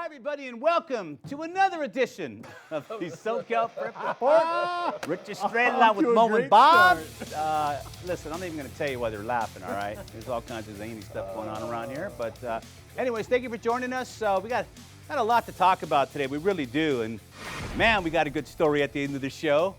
everybody, and welcome to another edition of the SoCal Prep Report. Rich Estrella with Mo and Bob. Listen, I'm not even going to tell you why they're laughing, all right? There's all kinds of zany stuff going on around here. But anyways, thank you for joining us. We got a lot to talk about today. We really do. And, man, we got a good story at the end of the show.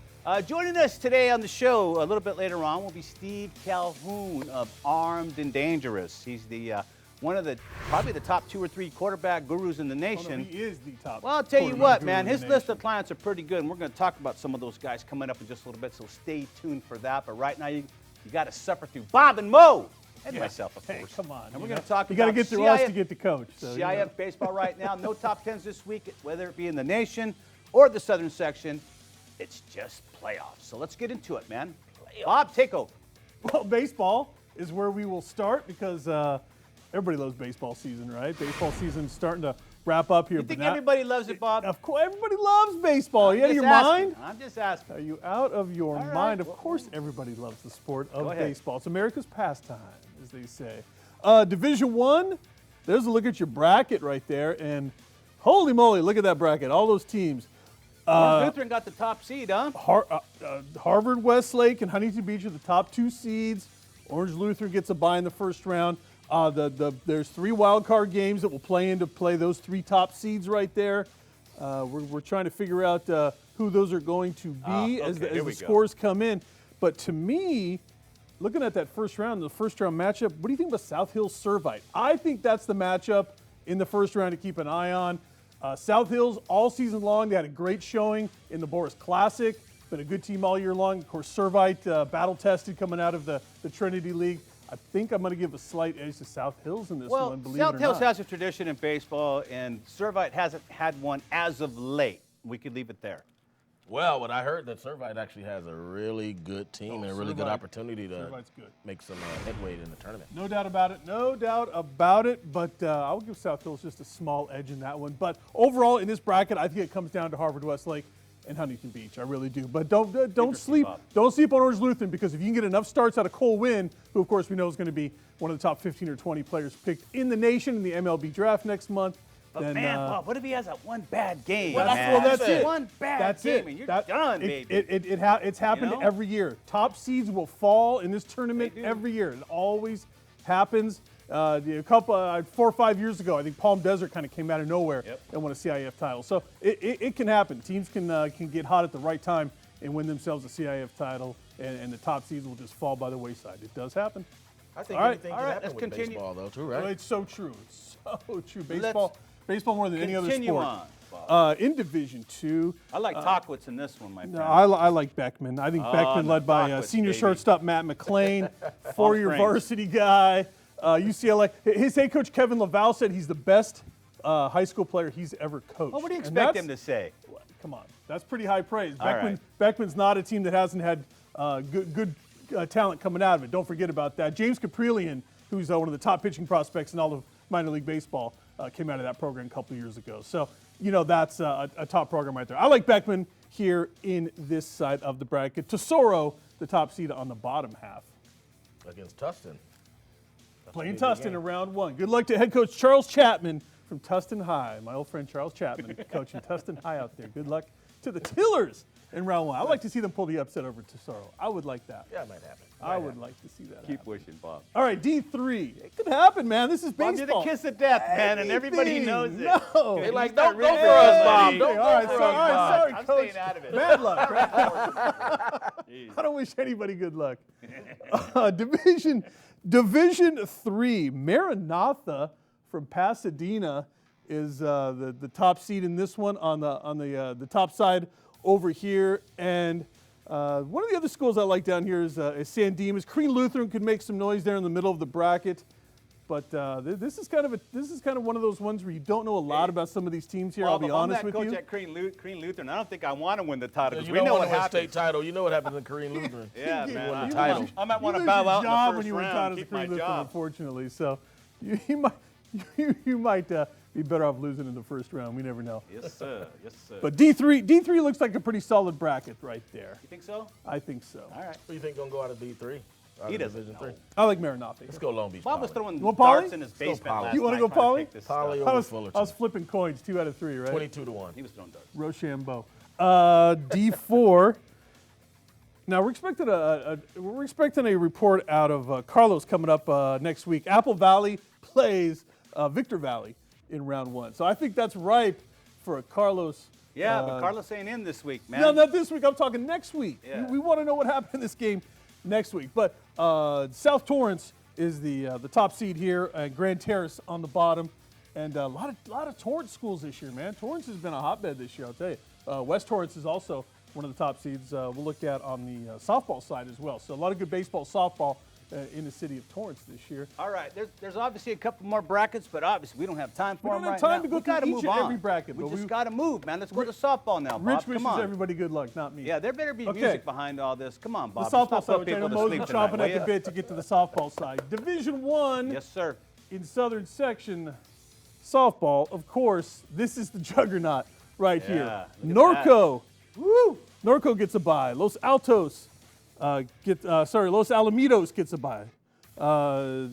Joining us today on the show a little bit later on will be Steve Calhoun of Armed and Dangerous. He's the one of probably the top 2 or 3 quarterback gurus in the nation. Oh, no, he is the top. Well, I'll tell you what, man, his list of clients are pretty good, and we're going to talk about some of those guys coming up in just a little bit, so stay tuned for that. But right now, you got to suffer through Bob and Mo, and myself, of course. Hey, come on. And we're going to talk about you got to get through us to get to coach. So, CIF baseball right now. No top 10s this week, whether it be in the nation or the Southern section. It's just playoffs. So let's get into it, man. Bob, take over. Well, baseball is where we will start because everybody loves baseball season, right? Baseball season's starting to wrap up here. You think everybody loves it, Bob? Of course, everybody loves baseball. Are you out of your mind? I'm just asking. Are you out of your mind? Of course, everybody loves the sport of baseball. It's America's pastime, as they say. Division I, there's a look at your bracket right there, and holy moly, look at that bracket. All those teams. Lutheran got the top seed, huh? Harvard, Westlake, and Huntington Beach are the top 2 seeds. Orange Lutheran gets a bye in the first round. There's 3 wild card games that will play those 3 top seeds right there. We're trying to figure out who those are going to be as the scores come in. But to me, looking at that first round, the first round matchup, what do you think about South Hills Servite? I think that's the matchup in the first round to keep an eye on. South Hills all season long, they had a great showing in the Boris Classic. Been a good team all year long. Of course, Servite battle tested coming out of the Trinity League. I think I'm going to give a slight edge to South Hills in this one, believe it or not. South Hills has a tradition in baseball, and Servite hasn't had one as of late. We could leave it there. Well, what I heard that Servite actually has a really good team and a really good opportunity to make some headway in the tournament. No doubt about it. No doubt about it. But I'll give South Hills just a small edge in that one. But overall, in this bracket, I think it comes down to Harvard, Westlake, and Huntington Beach. I really do. But don't sleep on Orange Lutheran, because if you can get enough starts out of Cole Wynn, who of course we know is going to be one of the top 15 or 20 players picked in the nation in the MLB draft next month. But then, man, Bob, what if he has that one bad game? Well, that's it. One bad game, and you're done, baby. It's happened every year. Top seeds will fall in this tournament every year. It always happens. A couple, 4 or 5 years ago, I think Palm Desert kind of came out of nowhere and won a CIF title. So it can happen. Teams can get hot at the right time and win themselves a CIF title, and the top seeds will just fall by the wayside. It does happen. I think anything can happen with baseball, though, too, right? Well, it's so true. It's so true. Baseball more than any other sport. Continue on. In Division II. I like Tockwitz in this one, my friend. No, I like Beckman. I think Beckman, led by senior shortstop Matt McClain, 4-year varsity guy. UCLA. His head coach, Kevin LaValle, said he's the best high school player he's ever coached. Well, what do you expect him to say? Come on. That's pretty high praise. Right. Beckman's not a team that hasn't had good talent coming out of it. Don't forget about that. James Caprillion, who's one of the top pitching prospects in all of minor league baseball, came out of that program a couple of years ago. So, that's a top program right there. I like Beckman here in this side of the bracket. Tesoro, the top seed on the bottom half. Against Tustin. Playing Tustin in round 1. Good luck to head coach Charles Chapman from Tustin High. My old friend Charles Chapman coaching Tustin High out there. Good luck to the Tillers in round 1. I'd like to see them pull the upset over Tesoro. I would like that. Yeah, it might happen. I would like to see that Keep happen. wishing, Bob. All right, D3. It could happen, man. This is baseball. Bob, you're the kiss of death, man, and everybody knows it. No. They like, don't go for us, Bob. Don't go for us, Bob. Sorry, I'm Coach. staying out of it. Bad luck. I don't wish anybody good luck. Division 3. Maranatha from Pasadena is the top seed in this one on the top side over here. And one of the other schools I like down here is San Dimas. Crean Lutheran could make some noise there in the middle of the bracket. But this is kind of one of those ones where you don't know a lot about some of these teams here. I'll be honest with you. I'm that coach at Crean Lutheran. I don't think I want to win the title. You know what happens. State title. You know what happens in Crean Lutheran. Yeah, man. Won the title. I might want to bow out in the first when you win round. titles Keep at my Crean Lutheran, job. unfortunately. So you might be better off losing in the first round. We never know. Yes, sir. Yes, sir. But D3 looks like a pretty solid bracket right there. You think so? I think so. All right. Who do you think going to go out of D3? out He of doesn't Division know. 3. I like Maranatha. Let's go Long Beach. Bob was Poly. throwing You want Poly? darts in his Let's go basement Poly. last You wanna night go trying Poly? pick this Poly stuff. over I Fullerton. was flipping coins, 2 out of 3, right? 22-1. He was throwing darts. Rochambeau. D4. Now we're expecting a report out of Carlos coming up next week. Apple Valley plays Victor Valley in round 1, so I think that's ripe for a Carlos. Yeah, but Carlos ain't in this week, man. No, not this week. I'm talking next week. Yeah. We want to know what happened in this game next week. But South Torrance is the top seed here, Grand Terrace on the bottom, and a lot of Torrance schools this year, man. Torrance has been a hotbed this year, I'll tell you. West Torrance is also one of the top seeds. We'll look at on the softball side as well. So a lot of good baseball, softball in the city of Torrance this year. All right, there's obviously a couple more brackets, but obviously we don't have time for We them don't have right time now. to go We through gotta each move and on. every bracket, We but just we- got to move, man. Let's go to softball now, Bob. Rich Come wishes on. everybody good luck, not me. Yeah, there better be Okay. music behind all this. Come on, The Bob. Let's softball not side, put which I know people to Moses sleep is tonight, chomping will at the ya? bit to get to the softball side. Division 1 Yes, sir. in Southern Section softball, of course, this is the juggernaut right Yeah, here. look at Norco. Woo! Norco gets a bye. Los Alamitos gets a bye.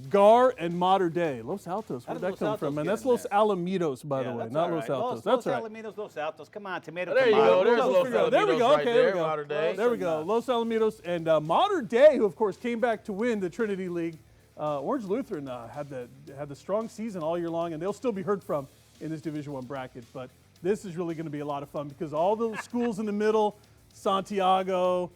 Gar and Mater Dei. Los Altos, How where'd did that Los come Altos from, man? get That's in Los there? Alamitos, by the Yeah, way, that's not all Los right. Altos. That's Los right. Alamitos, Los Altos. Come on, tomato, There you tomato. go. There's There Los we go. Alamitos There we go. right Okay, there. there we go. Mater Dei. There we go. Los Alamitos and Mater Dei, who of course came back to win the Trinity League. Orange Lutheran had the strong season all year long, and they'll still be heard from in this Division I bracket. But this is really going to be a lot of fun because all the schools in the middle, Santiago,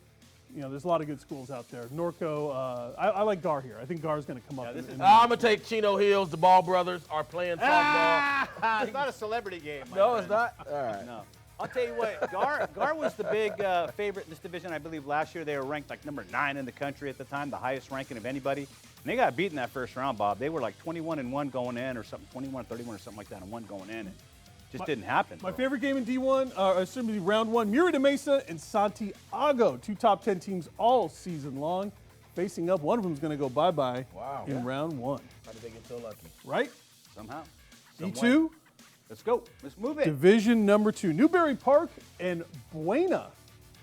there's a lot of good schools out there. Norco, I like Gar here. I think Gar is going to come up. this is- I'm going to take Chino Hills. The Ball brothers are playing softball. It's not a celebrity game. my No, friend. it's not. All right. No. I'll tell you what, Gar was the big favorite in this division. I believe last year they were ranked like number 9 in the country at the time, the highest ranking of anybody. And they got beaten that first round, Bob. They were like 21-1 going in or something, 21-31 or something like that, and 1 going in. It just didn't happen. My favorite game in D1, round 1, Mira de Mesa and Santiago, 2 top 10 teams all season long, facing up. One of them is going to go bye-bye Wow. in round 1. How did they get so lucky? Right? Somehow. some way. D2, Let's go. Let's move it. Division number 2, Newberry Park and Buena.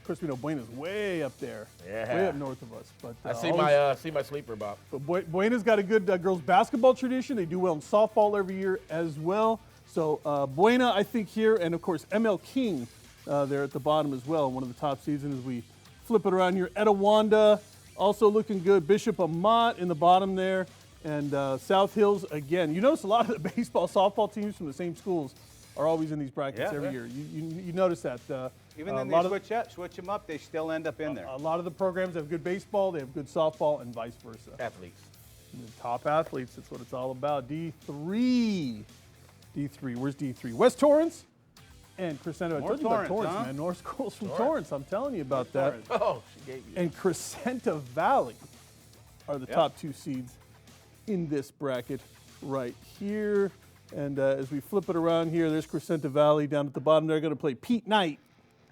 Of course, we know Buena's way up there, Yeah. way up north of us. But I see always- my sleeper, Bob. But Buena's got a good girls basketball tradition. They do well in softball every year as well. So Buena, I think here, and of course ML King there at the bottom as well, one of the top seeds. And as we flip it around here, Etowanda also looking good. Bishop Amat in the bottom there, and South Hills again. You notice a lot of the baseball, softball teams from the same schools are always in these brackets Yeah. every year. You notice that. Even a then lot they switch them up, they still end up in there. A lot of the programs have good baseball, they have good softball, and vice versa. Athletes. The top athletes, that's what it's all about. D3. Where's D3? West Torrance and Crescento. I More told you about Torrance, Torrance, huh? man. North schools from Torrance. Torrance. I'm telling you about that. Oh, she gave you. And Crescenta Valley are the top 2 seeds in this bracket right here. And as we flip it around here, there's Crescenta Valley down at the bottom. They're going to play Pete Knight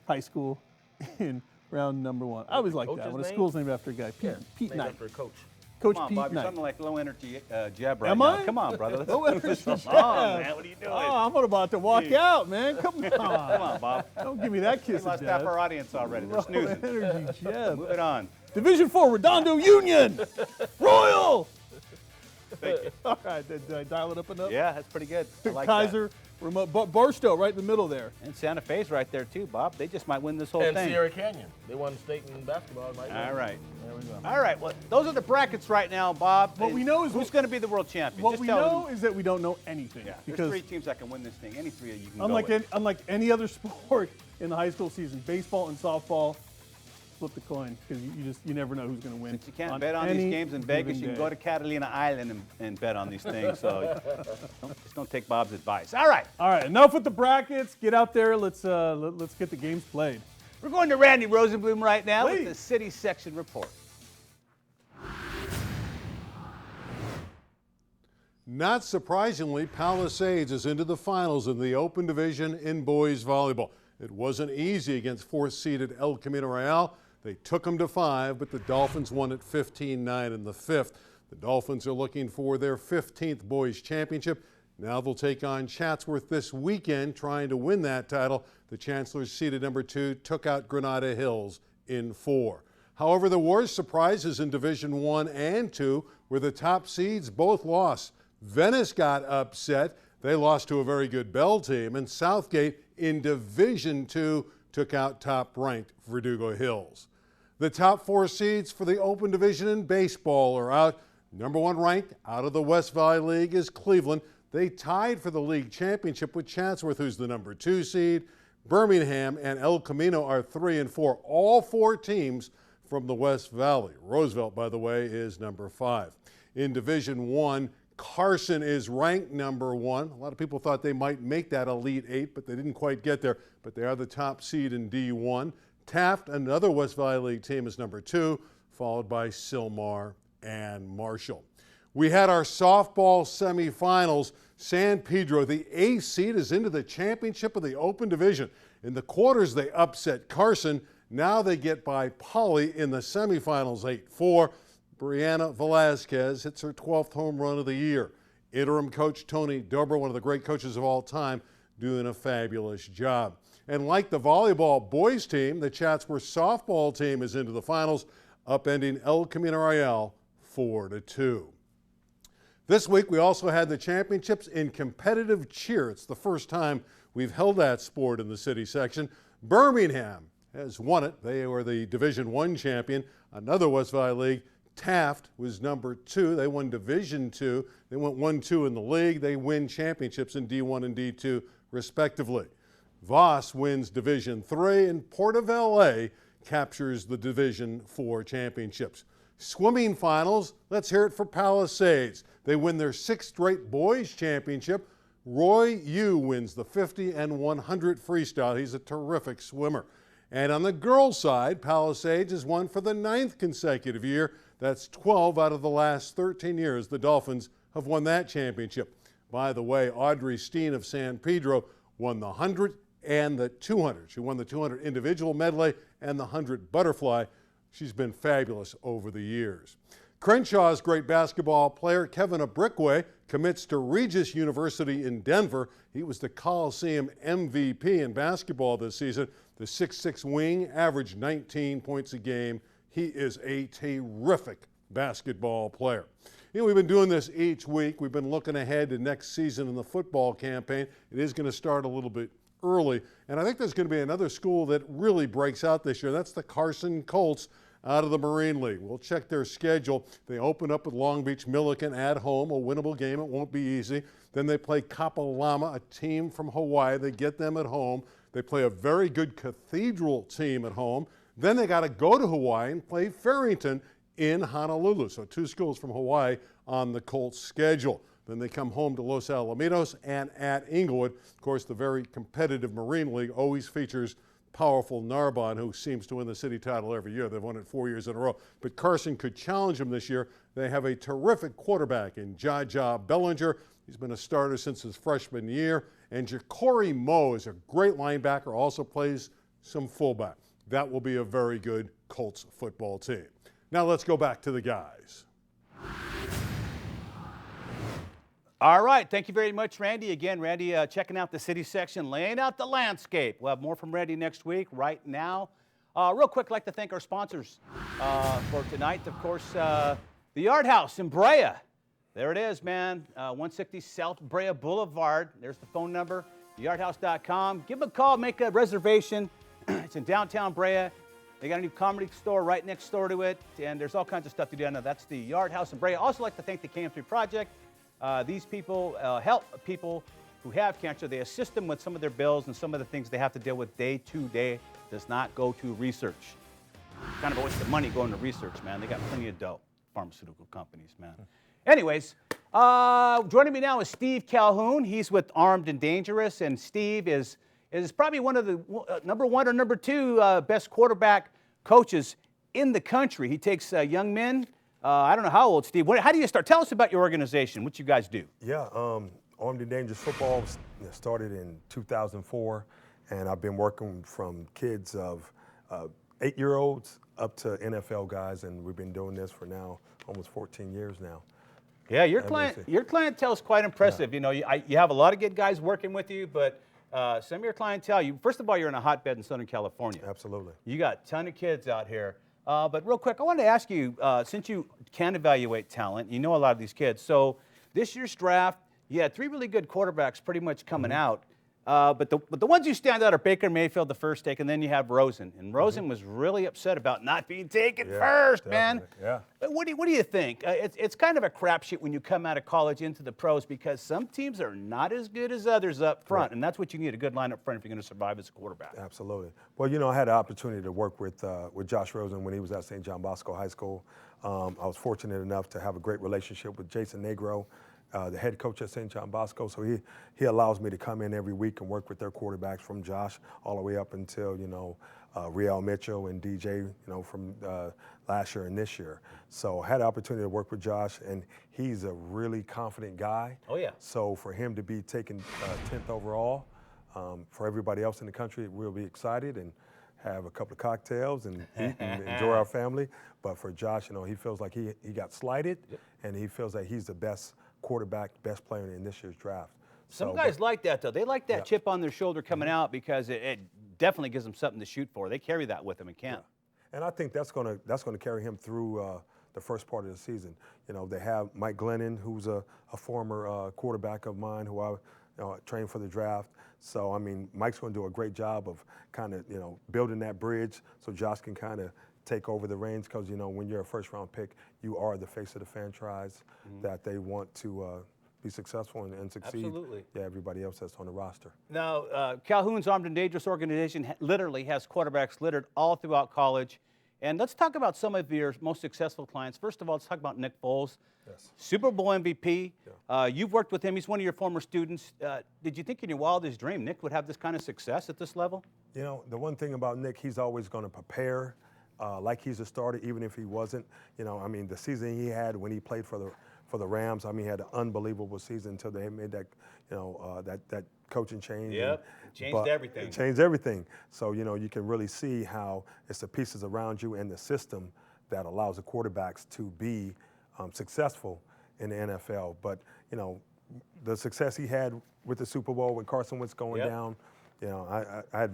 High School in round number 1. I always like that Coach's when a name? school's named after a guy. Pete Named Knight. after a coach. Coach Come on, Pete Bob, you're Knight. something like low energy Jeb right Am now. I? Come on, brother. Let's Low energy Come Jeb. on, man. What are you doing? Oh, I'm about to walk out, man. Come on. Come on, Bob. Don't give me that We kiss of lost half death. our audience already. They're Low snoozing. energy Jeb. Move it on. Division 4, Redondo Union. Royal. Thank you. All right, did I dial it up enough? Yeah, that's pretty good. I like Kaiser, remote, Barstow right in the middle there. that. And Santa Fe's right there too, Bob. They just might win this whole And thing. Sierra Canyon. They won state in basketball. All right. There we go. All right. Well, those are the brackets right now, Bob. What we know is who's going to be the world champion. What Just we tell know them. is that we don't know anything. Yeah, because there's 3 teams that can win this thing. Any 3 of you can unlike go with. any other sport in the high school season, baseball and softball, flip the coin because you never know who's going to win. Since you can't bet on these any games in Vegas, given you can day. go to Catalina Island and bet on these things. So just don't take Bob's advice. All right. All right, enough with the brackets. Get out there. Let's get the games played. We're going to Randy Rosenblum right now with Please. the City Section Report. Not surprisingly, Palisades is into the finals in the Open Division in boys volleyball. It wasn't easy against 4th-seeded El Camino Real. They took them to 5, but the Dolphins won at 15-9 in the 5th. The Dolphins are looking for their 15th boys championship. Now they'll take on Chatsworth this weekend, trying to win that title. The Chancellors, seeded number 2, took out Granada Hills in 4. However, there were surprises in Division 1 and 2 where the top seeds both lost. Venice got upset. They lost to a very good Bell team. And Southgate in Division 2 took out top-ranked Verdugo Hills. The top 4 seeds for the Open Division in baseball are out. Number 1 ranked out of the West Valley League is Cleveland. They tied for the league championship with Chatsworth, who's the number 2 seed. Birmingham and El Camino are 3 and 4. All 4 teams from the West Valley. Roosevelt, by the way, is number 5. In Division 1, Carson is ranked number 1. A lot of people thought they might make that Elite 8, but they didn't quite get there. But they are the top seed in D1. Taft, another West Valley League team, is number 2, followed by Sylmar and Marshall. We had our softball semifinals. San Pedro, the 8th seed, is into the championship of the Open Division. In the quarters, they upset Carson. Now they get by Poly in the semifinals 8-4. Brianna Velasquez hits her 12th home run of the year. Interim coach Tony Dober, one of the great coaches of all time, doing a fabulous job. And like the volleyball boys team, the Chatsworth softball team is into the finals, upending El Camino Real 4-2. This week we also had the championships in competitive cheer. It's the first time we've held that sport in the city section. Birmingham has won it. They were the Division 1 champion. Another West Valley League, Taft, was number 2. They won Division 2. They went 1-2 in the league. They win championships in D1 and D2 respectively. Voss wins Division 3, and Port of LA captures the Division 4 championships. Swimming finals, let's hear it for Palisades. They win their 6th straight boys championship. Roy Yu wins the 50 and 100 freestyle. He's a terrific swimmer. And on the girls' side, Palisades has won for the 9th consecutive year. That's 12 out of the last 13 years the Dolphins have won that championship. By the way, Audrey Steen of San Pedro won the 100 and the 200. She won the 200 individual medley and the 100 butterfly. She's been fabulous over the years. Crenshaw's great basketball player Kevin Abrickway commits to Regis University in Denver. He was the Coliseum MVP in basketball this season. The 6'6" wing averaged 19 points a game. He is a terrific basketball player. You know, we've been doing this each week. We've been looking ahead to next season in the football campaign. It is going to start a little bit early, and I think there's going to be another school that really breaks out this year. That's the Carson Colts out of the Marine League. We'll check their schedule. They open up with Long Beach Millikan at home, a winnable game. It won't be easy. Then they play Kapalama, a team from Hawaii. They get them at home. They play a very good Cathedral team at home. Then they got to go to Hawaii and play Farrington in Honolulu. So 2 schools from Hawaii on the Colts schedule. Then they come home to Los Alamitos and at Inglewood. Of course, the very competitive Marine League always features powerful Narbonne, who seems to win the city title every year. They've won it 4 years in a row. But Carson could challenge them this year. They have a terrific quarterback in Jaja Bellinger. He's been a starter since his freshman year. And Ja'Cory Moe is a great linebacker, also plays some fullback. That will be a very good Colts football team. Now let's go back to the guys. All right, thank you very much, Randy. Again, Randy checking out the city section, laying out the landscape. We'll have more from Randy next week. Right now, real quick, I'd like to thank our sponsors for tonight. Of course, the Yard House in Brea. There it is, man. 160 South Brea Boulevard. There's the phone number, yardhouse.com. Give them a call, make a reservation. It's in downtown Brea. They got a new comedy store right next door to it, and there's all kinds of stuff to do. I know that's the Yard House in Brea. Also like to thank the KM3 Project. These people help people who have cancer. They assist them with some of their bills and some of the things they have to deal with day to day. Does not go to research. Kind of a waste of money going to research, man. They got plenty of dough, pharmaceutical companies, man. Anyways, joining me now is Steve Calhoun. He's with Armed and Dangerous, and Steve is probably one of the number 1 or number 2 best quarterback coaches in the country. He takes young men. I don't know how old, Steve. How do you start? Tell us about your organization, what you guys do. Yeah, Armed and Dangerous Football started in 2004, and I've been working from kids of 8-year-olds up to NFL guys, and we've been doing this for now almost 14 years now. Yeah, your clientele is quite impressive. Yeah. You know, you have a lot of good guys working with you, but some of your clientele, first of all, you're in a hotbed in Southern California. Absolutely. You got a ton of kids out here But real quick, I wanted to ask you, since you can evaluate talent, you know a lot of these kids. So this year's draft, you had 3 really good quarterbacks pretty much coming out. But the ones who stand out are Baker Mayfield, the first take, and then you have Rosen. And Rosen was really upset about not being taken first, man. Yeah. But what do you think? It's kind of a crapshoot when you come out of college into the pros because some teams are not as good as others up front, and that's what you need, a good line up front if you're going to survive as a quarterback. Absolutely. Well, you know, I had the opportunity to work with Josh Rosen when he was at St. John Bosco High School. I was fortunate enough to have a great relationship with Jason Negro, the head coach at St. John Bosco. So he allows me to come in every week and work with their quarterbacks from Josh all the way up until, you know, Riel Mitchell and DJ, you know, from last year and this year. So I had the opportunity to work with Josh, and he's a really confident guy. Oh, yeah. So for him to be taken 10th overall, for everybody else in the country, we'll be excited and have a couple of cocktails and eat and enjoy our family. But for Josh, you know, he feels like he got slighted, and he feels like he's the best quarterback, best player in this year's draft. Some guys like that, though. They like that chip on their shoulder coming out because it definitely gives them something to shoot for. They carry that with them in camp. Yeah. And I think that's gonna carry him through the first part of the season. You know, they have Mike Glennon, who's a former quarterback of mine who I trained for the draft. So, I mean, Mike's going to do a great job of kind of, you know, building that bridge so Josh can kind of take over the reins because, you know, when you're a first-round pick, you are the face of the franchise that they want to be successful and succeed. Absolutely. Yeah, everybody else that's on the roster. Now, Calhoun's Armed and Dangerous organization literally has quarterbacks littered all throughout college. And let's talk about some of your most successful clients. First of all, let's talk about Nick Foles, Super Bowl MVP. You've worked with him. He's one of your former students. Did you think in your wildest dream Nick would have this kind of success at this level? You know, the one thing about Nick, he's always going to prepare like he's a starter, even if he wasn't. You know, I mean, the season he had when he played for the Rams, I mean, he had an unbelievable season until they made that, you know, that coaching change. Yep, changed everything. It changed everything. So, you know, you can really see how it's the pieces around you and the system that allows the quarterbacks to be successful in the NFL. But, you know, the success he had with the Super Bowl when Carson Wentz going down, you know, I had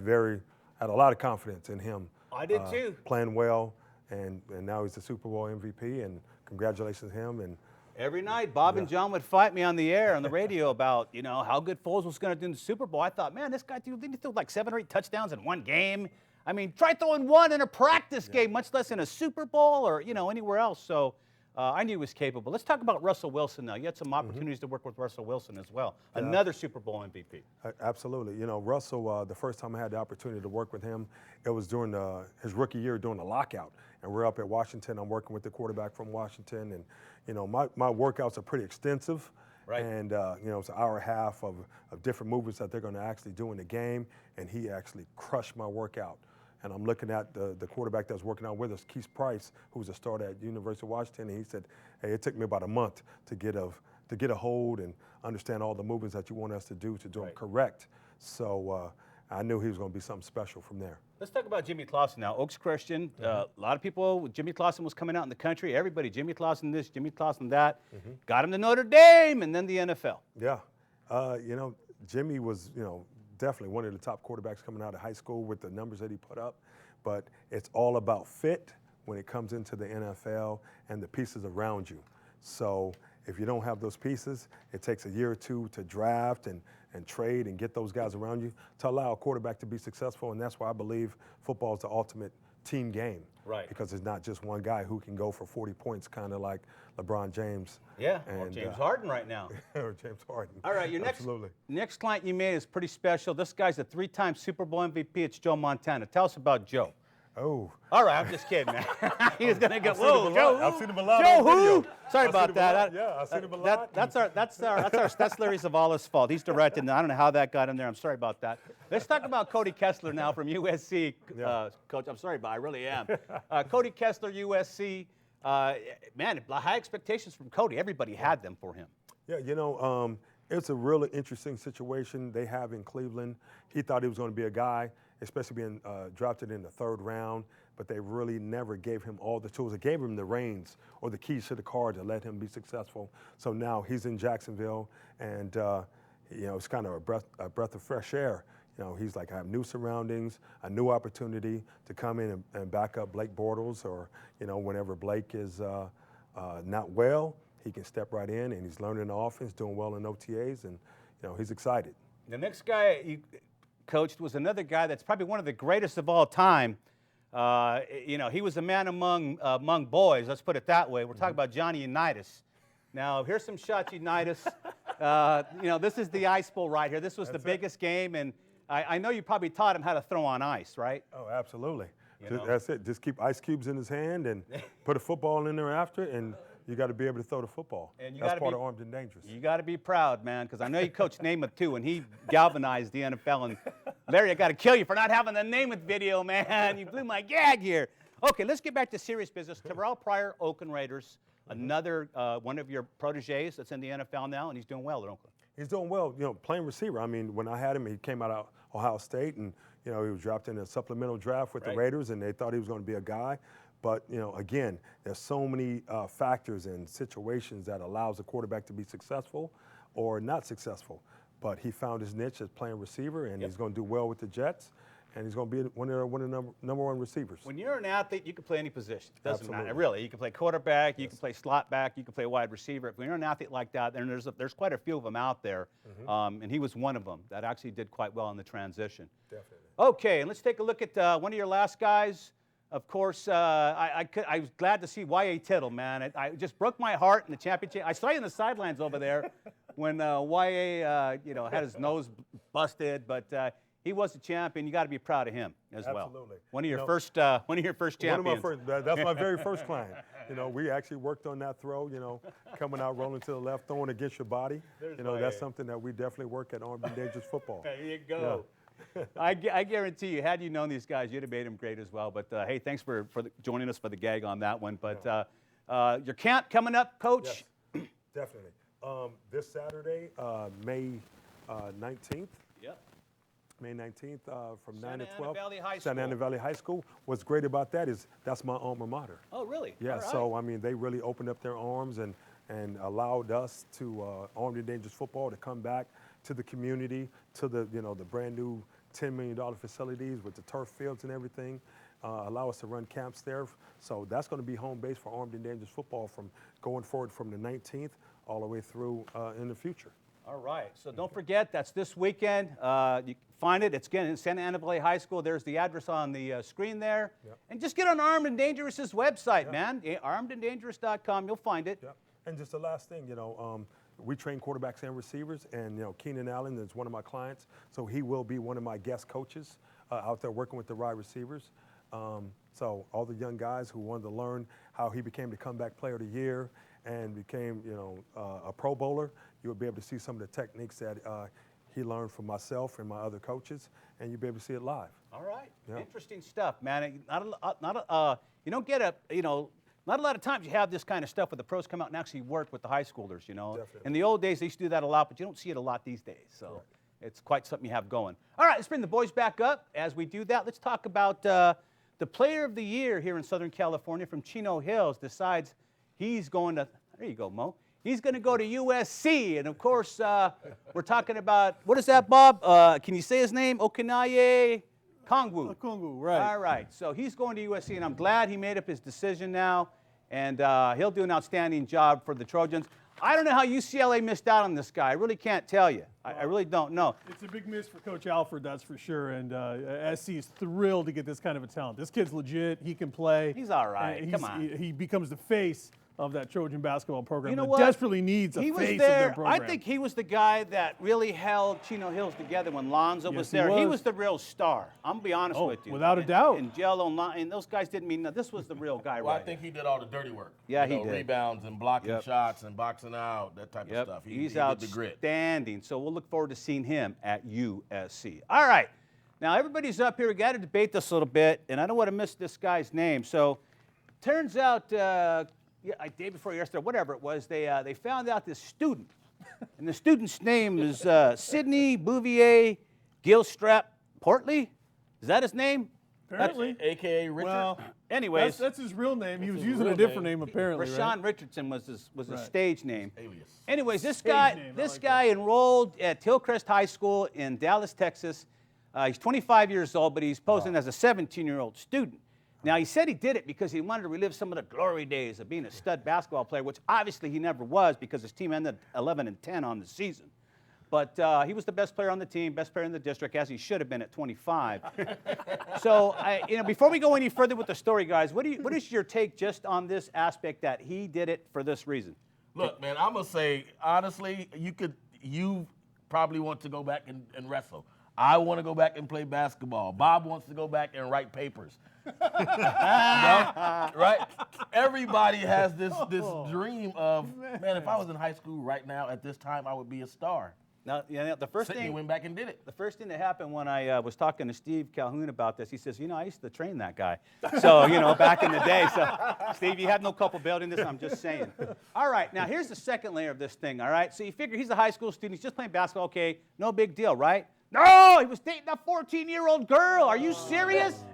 a lot of confidence in him. I did too. Playing well, and now he's the Super Bowl MVP, and congratulations to him. And every night, Bob and John would fight me on the air, on the radio about, you know, how good Foles was going to do in the Super Bowl. I thought, man, this guy didn't throw like 7 or 8 touchdowns in one game. I mean, try throwing one in a practice game, much less in a Super Bowl or, you know, anywhere else. So I knew he was capable. Let's talk about Russell Wilson now. You had some opportunities to work with Russell Wilson as well. Another Super Bowl MVP. Absolutely. You know, Russell, the first time I had the opportunity to work with him, it was during his rookie year during the lockout. And we're up at Washington. I'm working with the quarterback from Washington. And, you know, my workouts are pretty extensive. Right. And, you know, it's an hour and a half of different movements that they're going to actually do in the game. And he actually crushed my workout. And I'm looking at the quarterback that's working out with us, Keith Price, who's a starter at University of Washington, and he said, hey, it took me about a month to get a hold and understand all the movements that you want us to do them correct. So I knew he was going to be something special from there. Let's talk about Jimmy Clausen now. Oaks Christian, a lot of people, Jimmy Clausen was coming out in the country. Everybody, Jimmy Clausen this, Jimmy Clausen that. Got him to Notre Dame and then the NFL. Yeah. You know, Jimmy was, you know, definitely one of the top quarterbacks coming out of high school with the numbers that he put up. But it's all about fit when it comes into the NFL and the pieces around you. So if you don't have those pieces, it takes a year or two to draft and trade and get those guys around you to allow a quarterback to be successful. And that's why I believe football is the ultimate team game. Right. Because it's not just one guy who can go for 40 points, kind of like LeBron James. Yeah, or James Harden right now. Or James Harden. All right, your next client you made is pretty special. This guy's a 3-time Super Bowl MVP. It's Joe Montana. Tell us about Joe. Oh. All right, I'm just kidding, man. He was going to go, whoa, Joe. I've seen him a lot. Joe who? Sorry about that. Yeah, I've seen him a lot. That's Larry Zavala's fault. He's directing. I don't know how that got in there. I'm sorry about that. Let's talk about Cody Kessler now from USC. Coach, I'm sorry, but I really am. Cody Kessler, USC. Man, high expectations from Cody. Everybody had them for him. Yeah, you know, it's a really interesting situation they have in Cleveland. He thought he was going to be a guy, especially being drafted in the 3rd round, but they really never gave him all the tools. They gave him the reins or the keys to the car to let him be successful. So now he's in Jacksonville, and you know, it's kind of a breath of fresh air. he's like, I have new surroundings, a new opportunity to come in and back up Blake Bortles, or, whenever Blake is not well, he can step right in, and he's learning the offense, doing well in OTAs, and, he's excited. The next guy you coached was another guy that's probably one of the greatest of all time. He was a man among boys, let's put it that way. We're talking about Johnny Unitas. Now, here's some shots, Unitas. This is the Ice Bowl right here. This was the biggest game, and I know you probably taught him how to throw on ice, right? Oh, absolutely. That's it. Just keep ice cubes in his hand and put a football in there after, and you got to be able to throw the football. And that's part of Armed and Dangerous. You got to be proud, man, because I know you coached Namath too, and he galvanized the NFL. And Larry, I got to kill you for not having the Namath video, man. You blew my gag here. Okay, let's get back to serious business. Terrell Pryor, Oakland Raiders, another one of your proteges that's in the NFL now, and he's doing well at Oakland. He's doing well, playing receiver. I mean, when I had him, he came out of Ohio State, and, he was drafted in a supplemental draft with the Raiders, and they thought he was going to be a guy. But, again, there's so many factors and situations that allows a quarterback to be successful or not successful. But he found his niche as playing receiver, and he's going to do well with the Jets, and he's going to be one of the number one receivers. When you're an athlete, you can play any position. It doesn't Absolutely. matter, really. You can play quarterback, you can play slot back, you can play wide receiver. When you're an athlete like that, then there's quite a few of them out there, and he was one of them that actually did quite well in the transition. Definitely. Okay, and let's take a look at one of your last guys. Of course, I was glad to see Y.A. Tittle, man. It just broke my heart in the championship. I saw you in the sidelines over there when Y.A. had his nose busted, but he was the champion. You got to be proud of him as well. Absolutely. One of your first champions. That's my very first client. We actually worked on that throw. Coming out, rolling to the left, throwing against your body. That's something that we definitely work at Armed and Dangerous Football. There you go. Yeah. I guarantee you, had you known these guys, you'd have made them great as well. But hey, thanks for joining us for the gag on that one. But your camp coming up, Coach? Yes, definitely. This Saturday, May 19th. Yep. May 19th from 9 to 12. Santa Ana Valley High School. Santa Ana Valley High School. What's great about that is that's my alma mater. Oh, really? Yeah, right. so, I mean, they really opened up their arms and allowed us to, Armed and Dangerous Football, to come back to the community, to the, the brand new $10 million facilities with the turf fields and everything, allow us to run camps there. So that's going to be home base for Armed and Dangerous Football from going forward from the 19th all the way through in the future. All right. So don't forget, that's this weekend. You can find it. It's again in Santa Ana Valley High School. There's the address on the screen there. Yep. And just get on Armed and Dangerous's website, man. ArmedandDangerous.com. You'll find it. Yep. And just the last thing, we train quarterbacks and receivers, and Keenan Allen is one of my clients, so he will be one of my guest coaches out there working with the wide receivers. So all the young guys who wanted to learn how he became the comeback player of the year and became, a Pro Bowler, you'll be able to see some of the techniques that he learned from myself and my other coaches, and you'll be able to see it live. All right. Yeah. Interesting stuff, man. You don't get not a lot of times you have this kind of stuff where the pros come out and actually work with the high schoolers, Definitely. In the old days, they used to do that a lot, but you don't see it a lot these days. So it's quite something you have going. All right, let's bring the boys back up. As we do that, let's talk about the player of the year here in Southern California from Chino Hills decides he's going to, there you go, Mo. He's going to go to USC. And, of course, we're talking about, what is that, Bob? Can you say his name? Okinaye Kongwu. Kongwu, right. All right. So he's going to USC, and I'm glad he made up his decision now. And he'll do an outstanding job for the Trojans. I don't know how UCLA missed out on this guy. I really can't tell you. I really don't know. It's a big miss for Coach Alford, that's for sure. And SC is thrilled to get this kind of a talent. This kid's legit. He can play. He's all right. Come on. He becomes the face of that Trojan basketball program. You know that what? desperately needs a He face was of there. their program. I think he was the guy that really held Chino Hills together when Lonzo was he there. He was. was the real star. I'm going to be honest with you. Without a doubt. And Jello and those guys didn't mean nothing. This was the real guy Well, right I think he did all the dirty work. Yeah, he did. Rebounds and blocking Yep. shots and boxing out, that type of stuff. He He's did the grit. outstanding. So we'll look forward to seeing him at USC. All right. Now, everybody's up here. We got to debate this a little bit, and I don't want to miss this guy's name. So turns out, day before yesterday, whatever it was, they found out this student. And the student's name is Sidney Bouvier Gilstrap Portley. Is that his name? Apparently. A.K.A. Richard. Well, Anyways, that's his real name. He was his using a real different name. name apparently, Rashawn right? Richardson was his Right. stage name. Alias. Anyways, this Stage guy name, I this like guy enrolled at Hillcrest High School in Dallas, Texas. He's 25 years old, but he's posing as a 17-year-old student. Now, he said he did it because he wanted to relive some of the glory days of being a stud basketball player, which obviously he never was because his team ended 11-10 on the season. But he was the best player on the team, best player in the district, as he should have been at 25. So, before we go any further with the story, guys, what is your take just on this aspect that he did it for this reason? Look, man, I'm gonna say honestly, you probably want to go back and wrestle. I want to go back and play basketball. Bob wants to go back and write papers. Right? Everybody has this dream of, man, if I was in high school right now at this time, I would be a star. Now, the first thing went back and did it. The first thing that happened when I was talking to Steve Calhoun about this, he says, I used to train that guy. So, back in the day. So, Steve, you have no culpability in this. I'm just saying. All right. Now, here's the second layer of this thing. All right. So you figure he's a high school student. He's just playing basketball. Okay. No big deal, right? No, he was dating a 14-year-old girl. Are you serious?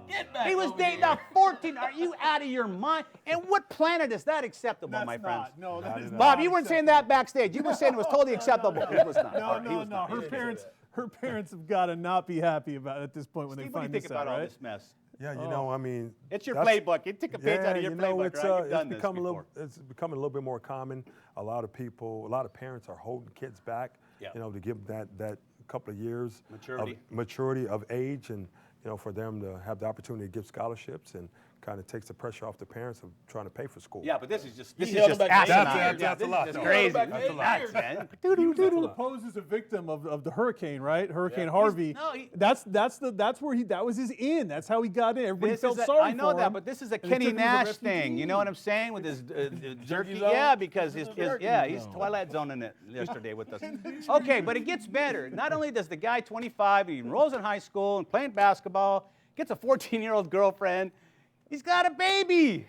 He was dating a 14. Are you out of your mind? And what planet is that acceptable, my friends? No, that is not. Bob, you weren't saying that backstage. You were saying it was totally acceptable. It was not. No. Her parents have got to not be happy about it at this point when Steve, they find what do you think this out, about all right? this mess? Yeah, I mean, It's your playbook. You take a page out of your playbook, it's, right? You've done it's this become before. it's becoming a little bit more common. A lot of parents are holding kids back, to give that couple of years maturity of age, and for them to have the opportunity to give scholarships, and kind of takes the pressure off the parents of trying to pay for school. Yeah, but this is just held back asinine. That's a lot. This is No. crazy. Held back This is 8 nuts, years. man. He was posed as a victim of the hurricane, right? Hurricane Harvey. That's where that was his in. That's how he got in. Everybody felt sorry for him. I know that, but this is a and they Kenny took him as a Nash refugee. thing. You know what I'm saying? With his jerky. zone? Yeah, because he's zone. Twilight Zoning it yesterday with us. Okay, but it gets better. Not only does the guy 25, he enrolls in high school and playing basketball, gets a 14-year-old girlfriend. He's got a baby.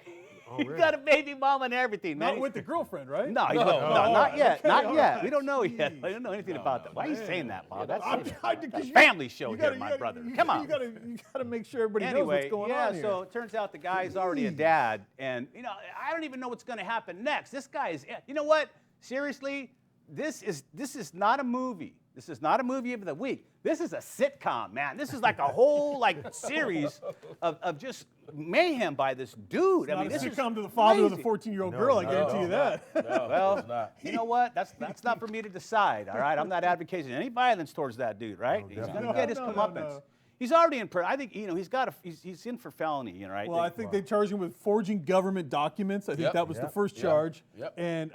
He's got a baby mom and everything, man. Not with the girlfriend, right? No, not yet. Not yet. We don't know yet. I don't know anything about that. Why are you saying that, Bob? That's a family show here, my brother. Come on. You gotta make sure everybody knows what's going on here. So it turns out the guy's already a dad, and I don't even know what's going to happen next. This guy is. You know what? Seriously, this is not a movie. This is not a movie of the week. This is a sitcom, man. This is like a whole series of just mayhem by this dude. I mean, this is is come to the father of the crazy. 14-year-old girl. I guarantee you that. Well, you know what? That's not for me to decide. All right, I'm not advocating any violence towards that dude. Right? He's gonna get his comeuppance. He's already in prison. I think he's in for felony. Right? Well, I think they charged him with forging government documents. I think that was the first charge. And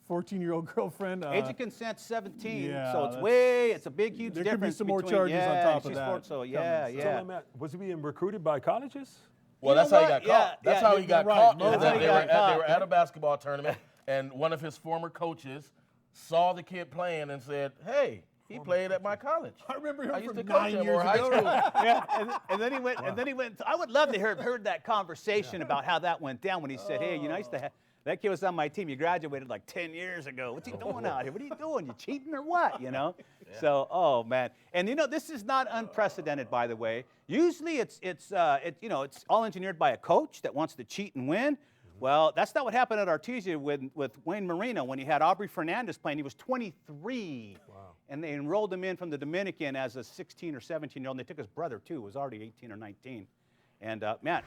14-year-old girlfriend. Age of consent 17. yeah, So it's a big, huge there difference. could be some more between, charges on top of she's that. So Was he being recruited by colleges? Well, You that's know how he what? got caught. That's how he got caught. That's is how that he they got were caught. at a basketball tournament, and one of his former coaches saw the kid playing and said, "Hey, he played at my college. I remember him I used from to coach 9 him years or high ago. school." and then he went. And then he went. I would love to heard that conversation about how that went down when he said, "Hey, I used to have." That kid was on my team. You graduated like 10 years ago. What's he doing out here? What are you doing? You cheating or what? So, oh man. And this is not unprecedented, by the way. Usually, it's all engineered by a coach that wants to cheat and win. Well, that's not what happened at Artesia with Wayne Marino when he had Aubrey Fernandez playing. He was 23. Wow. And they enrolled him in from the Dominican as a 16 or 17-year-old. And they took his brother too, who was already 18 or 19. And man,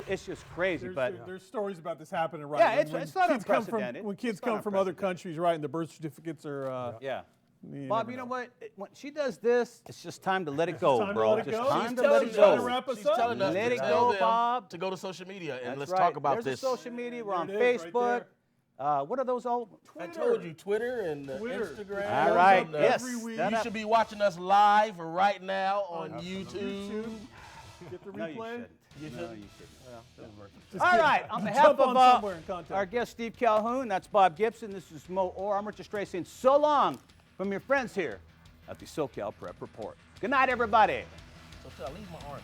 it's just crazy. There's stories about this happening, right? Yeah, When it's not kids come unprecedented. when kids It's not come from other unprecedented. countries, right, and the birth certificates are. Bob, you know what? When she does this, it's just time to let it go, time to bro. let it Just go? time She's to let it telling go. wrap us She's up. telling us Let to it tell go, them Bob. to go to social media and That's let's right. talk about There's this. the social media. We're on There it is, right Facebook. there. What are those all? I told you, Twitter and Twitter. Instagram. All right. and, Yes. every week. that You up. should be watching us live right now on YouTube. Get the No, you replay. shouldn't. You No, shouldn't. you shouldn't. Just All kidding. right. On behalf Jump of on somewhere and contact our me. guest, Steve Calhoun, that's Bob Gibson. This is Mo Orr. I'm Richard Stray saying so long from your friends here at the SoCal Prep Report. Good night, everybody. So, leave my arm.